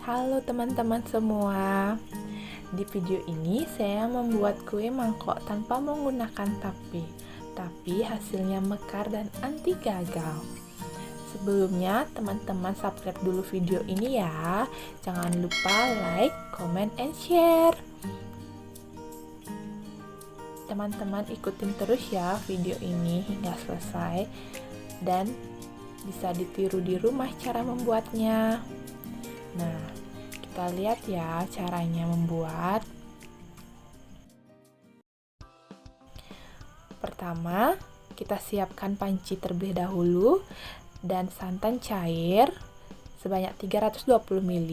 Halo teman-teman semua. Di video ini saya membuat kue mangkok tanpa menggunakan tapi hasilnya mekar dan anti gagal. Sebelumnya teman-teman subscribe dulu video ini ya. Jangan lupa like, comment, and share. Teman-teman ikutin terus ya video ini hingga selesai dan bisa ditiru di rumah cara membuatnya. Nah, kita lihat ya caranya membuat. Pertama, kita siapkan panci terlebih dahulu dan santan cair sebanyak 320 ml.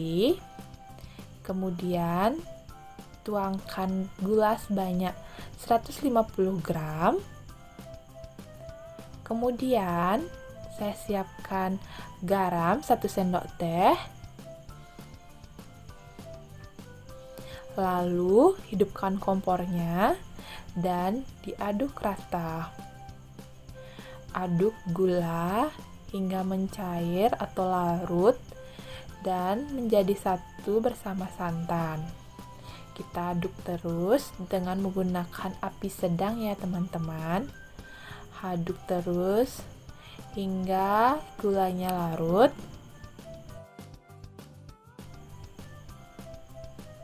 Kemudian tuangkan gula sebanyak 150 gram. Kemudian saya siapkan garam 1 sendok teh. Lalu hidupkan kompornya dan diaduk rata. Aduk gula hingga mencair atau larut dan menjadi satu bersama santan. Kita aduk terus dengan menggunakan api sedang ya teman-teman. Aduk terus hingga gulanya larut.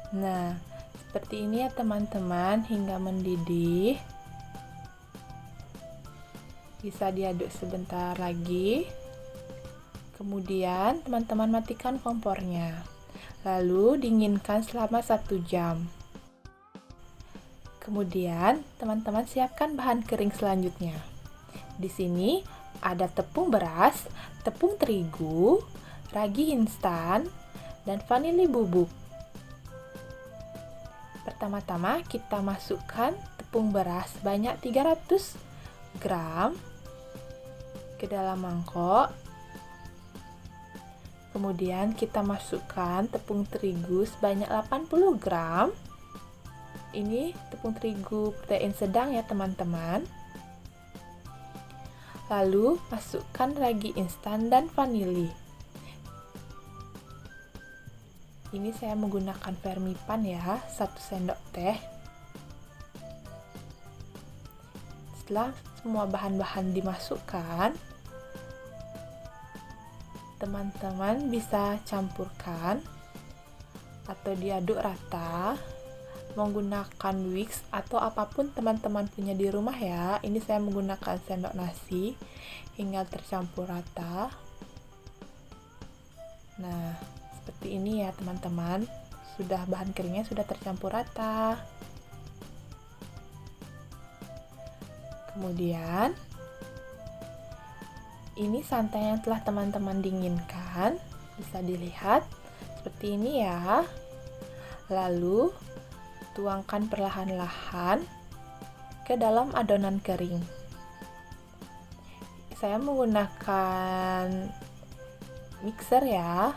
Nah, seperti ini ya teman-teman hingga mendidih. Bisa diaduk sebentar lagi. Kemudian teman-teman matikan kompornya. Lalu dinginkan selama 1 jam. Kemudian teman-teman siapkan bahan kering selanjutnya. Di sini ada tepung beras, tepung terigu, ragi instan, dan vanili bubuk. Pertama-tama kita masukkan tepung beras sebanyak 300 gram ke dalam mangkok. Kemudian kita masukkan tepung terigu sebanyak 80 gram. Ini tepung terigu protein sedang ya teman-teman. Lalu masukkan ragi instan dan vanili. Ini saya menggunakan Vermipan ya, 1 sendok teh. Setelah semua bahan-bahan dimasukkan, teman-teman bisa campurkan atau diaduk rata menggunakan whisk atau apapun teman-teman punya di rumah ya. Ini saya menggunakan sendok nasi hingga tercampur rata. Nah, seperti ini ya teman-teman, sudah bahan keringnya sudah tercampur rata. Kemudian ini santan yang telah teman-teman dinginkan, bisa dilihat seperti ini ya. Lalu tuangkan perlahan-lahan ke dalam adonan kering. Saya menggunakan mixer ya.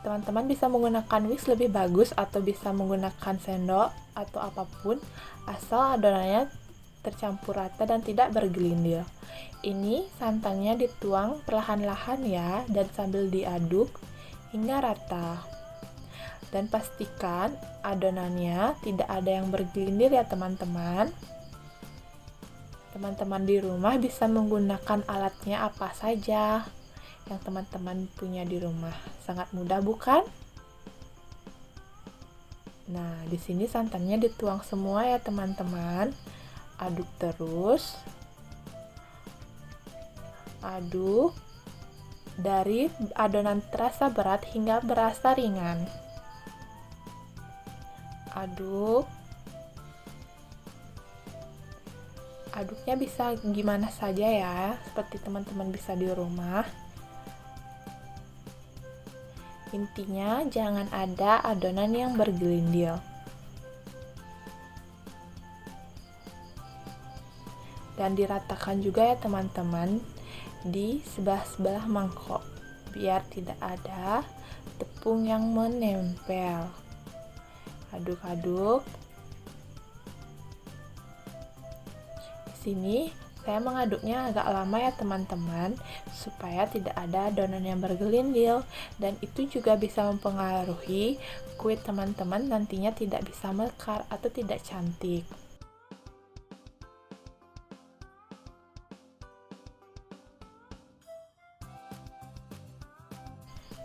Teman-teman bisa menggunakan whisk lebih bagus atau bisa menggunakan sendok atau apapun asal adonannya tercampur rata dan tidak bergelindil. Ini santannya dituang perlahan-lahan ya dan sambil diaduk hingga rata. Dan pastikan adonannya tidak ada yang bergelindil ya teman-teman. Teman-teman di rumah bisa menggunakan alatnya apa saja yang teman-teman punya di rumah. Sangat mudah bukan? Nah, di sini santannya dituang semua ya teman-teman. Aduk terus. Aduk dari adonan terasa berat hingga berasa ringan. Aduk. Aduknya bisa gimana saja ya, seperti teman-teman bisa di rumah. Intinya jangan ada adonan yang bergelindil. Dan diratakan juga ya teman-teman di sebelah-sebelah mangkok biar tidak ada tepung yang menempel. Aduk-aduk. Di sini Saya mengaduknya agak lama ya teman-teman, supaya tidak ada adonan yang bergelindil, dan itu juga bisa mempengaruhi kue teman-teman nantinya tidak bisa mekar atau tidak cantik.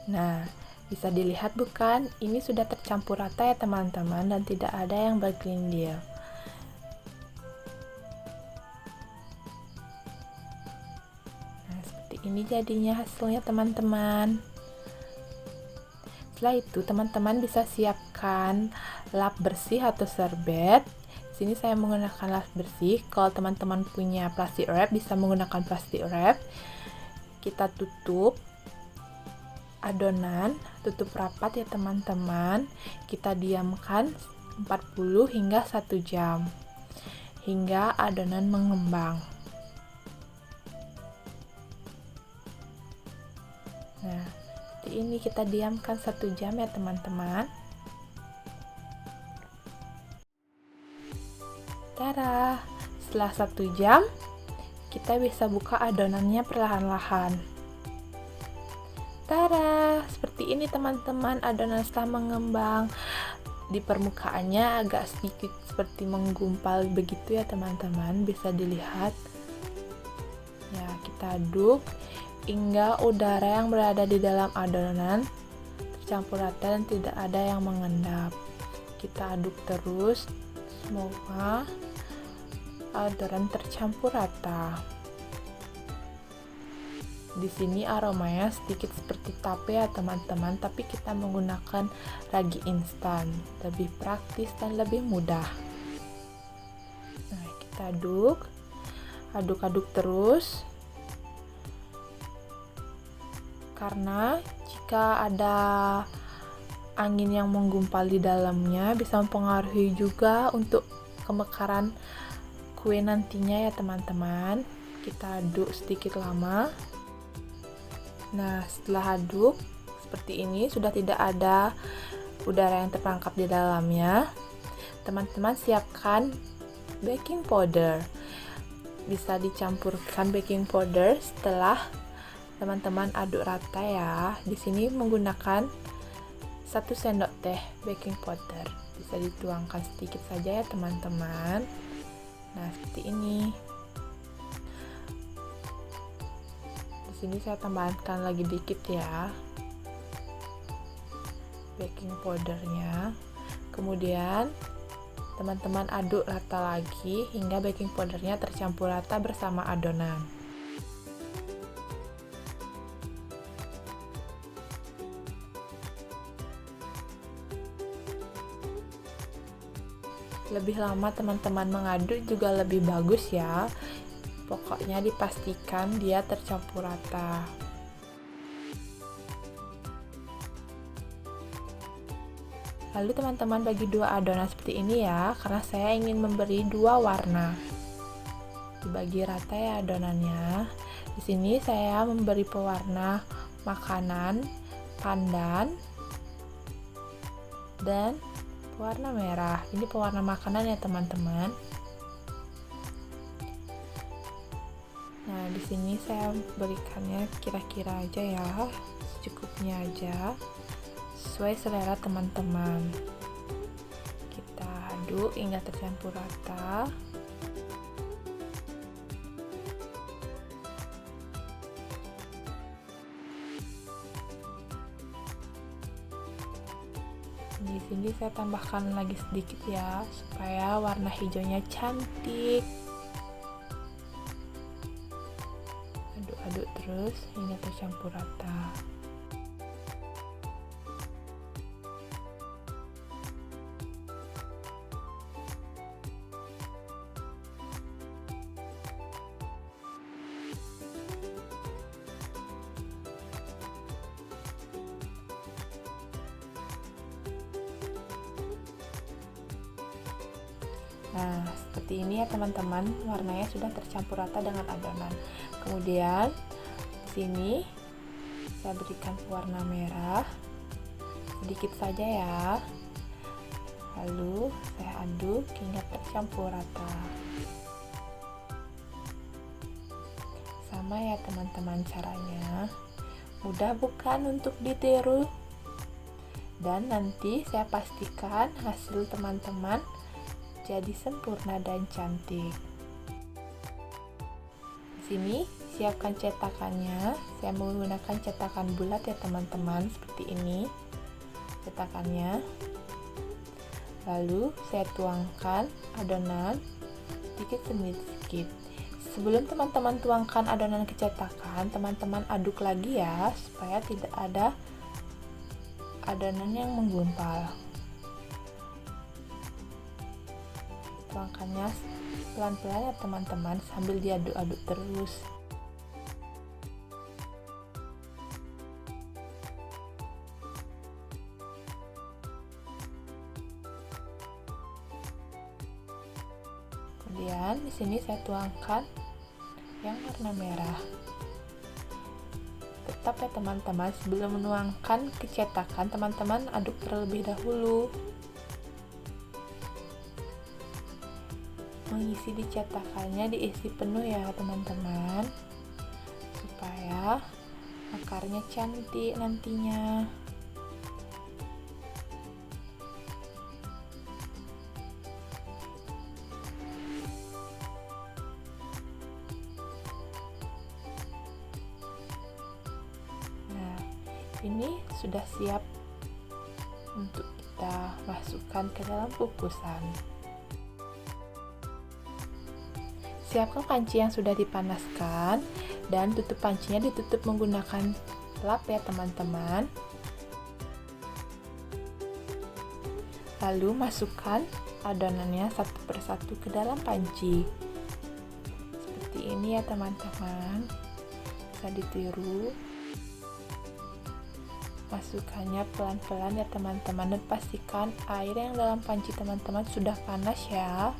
Nah, bisa dilihat bukan? Ini sudah tercampur rata ya teman-teman dan tidak ada yang bergelindil. Nah, seperti ini jadinya hasilnya teman-teman. Setelah itu teman-teman bisa siapkan lap bersih atau serbet. Sini saya menggunakan lap bersih. Kalau teman-teman punya plastik wrap bisa menggunakan plastik wrap. Kita tutup adonan, tutup rapat ya teman-teman. Kita diamkan 40 hingga 1 jam hingga adonan mengembang. Nah, seperti ini kita diamkan 1 jam ya teman-teman. Tada! Setelah 1 jam kita bisa buka adonannya perlahan-lahan. Tada! Seperti ini teman-teman, adonan setelah mengembang. Di permukaannya agak sedikit seperti menggumpal begitu ya teman-teman, bisa dilihat. Ya, kita aduk hingga udara yang berada di dalam adonan tercampur rata dan tidak ada yang mengendap. Kita aduk terus, semoga adonan tercampur rata. Di sini aromanya sedikit seperti tape ya teman-teman, tapi kita menggunakan ragi instan, lebih praktis dan lebih mudah. Nah, kita aduk-aduk terus. Karena jika ada angin yang menggumpal di dalamnya bisa mempengaruhi juga untuk kemekaran kue nantinya ya teman-teman. Kita aduk sedikit lama. Nah, setelah aduk seperti ini sudah tidak ada udara yang terperangkap di dalamnya. Teman-teman siapkan baking powder. Bisa dicampurkan baking powder setelah teman-teman aduk rata ya. Di sini menggunakan 1 sendok teh baking powder. Bisa dituangkan sedikit saja ya teman-teman. Nah, seperti ini. Di sini saya tambahkan lagi dikit ya baking powdernya. Kemudian teman-teman aduk rata lagi hingga baking powdernya tercampur rata bersama adonan. Lebih lama teman-teman mengaduk juga lebih bagus ya. Pokoknya dipastikan dia tercampur rata. Lalu teman-teman bagi 2 adonan seperti ini ya, karena saya ingin memberi 2 warna. Dibagi rata ya adonannya. Di sini saya memberi pewarna makanan, pandan, dan pewarna merah. Ini pewarna makanan ya teman-teman. Nah, di sini saya berikannya kira-kira aja ya, secukupnya aja, sesuai selera teman-teman. Kita aduk hingga tercampur rata. Di sini saya tambahkan lagi sedikit ya, supaya warna hijaunya cantik. Aduk terus hingga tercampur rata. Nah, seperti ini ya teman-teman, warnanya sudah tercampur rata dengan adonan. Kemudian di sini saya berikan pewarna merah sedikit saja ya. Lalu saya aduk hingga tercampur rata. Sama ya teman-teman caranya. Mudah bukan untuk ditiru? Dan nanti saya pastikan hasil teman-teman jadi sempurna dan cantik. Di sini siapkan cetakannya. Saya menggunakan cetakan bulat ya teman-teman, seperti ini cetakannya. Lalu saya tuangkan adonan sedikit demi sedikit. Sebelum teman-teman tuangkan adonan ke cetakan, teman-teman aduk lagi ya, supaya tidak ada adonan yang menggumpal. Tuangkannya pelan-pelan ya teman-teman, sambil diaduk-aduk terus. Kemudian di sini saya tuangkan yang warna merah. Tetap ya teman-teman, sebelum menuangkan ke cetakan, teman-teman aduk terlebih dahulu. Mengisi di cetakannya diisi penuh ya teman-teman, supaya akarnya cantik nantinya. Ini sudah siap untuk kita masukkan ke dalam kukusan. Siapkan panci yang sudah dipanaskan dan tutup pancinya ditutup menggunakan lap ya teman-teman. Lalu masukkan adonannya satu persatu ke dalam panci. Seperti ini ya teman-teman, bisa ditiru. Masukkannya pelan-pelan ya teman-teman, dan pastikan air yang dalam panci teman-teman sudah panas ya.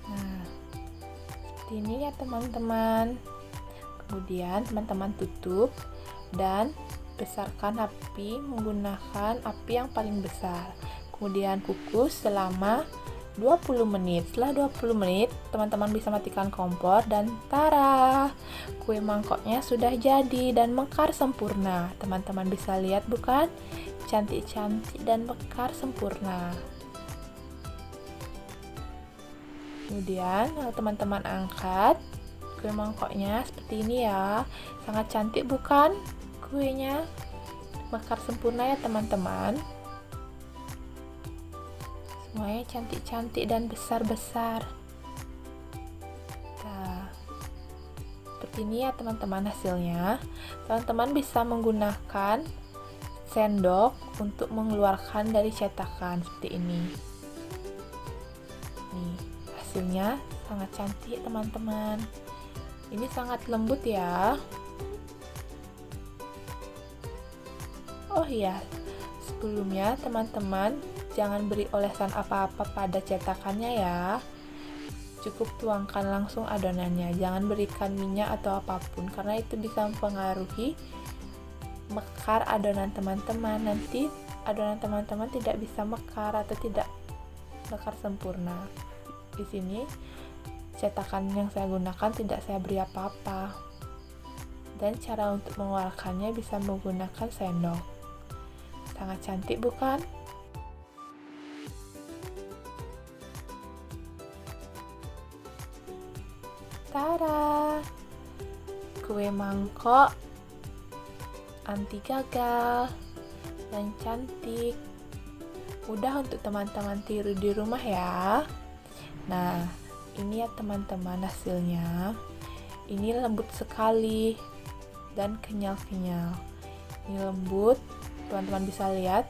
Nah, seperti ini ya teman-teman. Kemudian teman-teman tutup dan besarkan api menggunakan api yang paling besar. Kemudian kukus selama 20 menit. Setelah 20 menit, teman-teman bisa matikan kompor dan tara! Kue mangkoknya sudah jadi dan mekar sempurna. Teman-teman bisa lihat bukan? Cantik-cantik dan mekar sempurna. Kemudian teman-teman angkat kue mangkoknya seperti ini ya. Sangat cantik bukan? Kuenya mekar sempurna ya teman-teman. Semuanya cantik-cantik dan besar-besar. Nah, seperti ini ya teman-teman hasilnya. Teman-teman bisa menggunakan sendok untuk mengeluarkan dari cetakan seperti ini. Nih, hasilnya sangat cantik teman-teman. Ini sangat lembut ya. Oh iya, sebelumnya teman-teman jangan beri olesan apa-apa pada cetakannya ya. Cukup tuangkan langsung adonannya, jangan berikan minyak atau apapun, karena itu bisa mempengaruhi mekar adonan teman-teman. Nanti adonan teman-teman tidak bisa mekar atau tidak mekar sempurna. Di sini cetakan yang saya gunakan tidak saya beri apa-apa. Dan cara untuk mengeluarkannya bisa menggunakan sendok. Sangat cantik bukan? Tara! Kue mangkok anti gagal dan cantik. Mudah untuk teman-teman tiru di rumah ya. Nah, ini ya teman-teman hasilnya. Ini lembut sekali dan kenyal-kenyal. Ini lembut, teman-teman bisa lihat.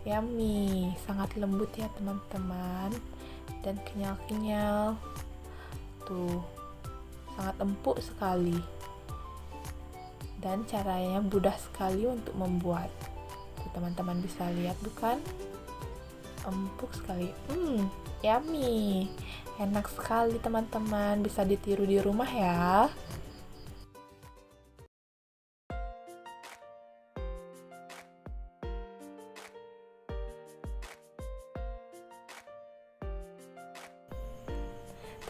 Yummy, sangat lembut ya teman-teman, dan kenyal-kenyal. Tuh, sangat empuk sekali. Dan caranya mudah sekali untuk membuat. Tuh, teman-teman bisa lihat bukan? Empuk sekali. Yummy. Enak sekali teman-teman, bisa ditiru di rumah ya.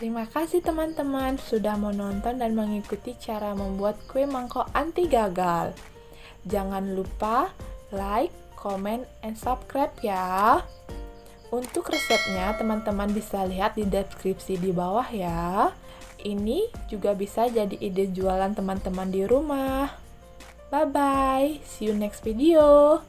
Terima kasih teman-teman sudah menonton dan mengikuti cara membuat kue mangkok anti gagal. Jangan lupa like, comment, and subscribe ya. Untuk resepnya teman-teman bisa lihat di deskripsi di bawah ya. Ini juga bisa jadi ide jualan teman-teman di rumah. Bye-bye, see you next video.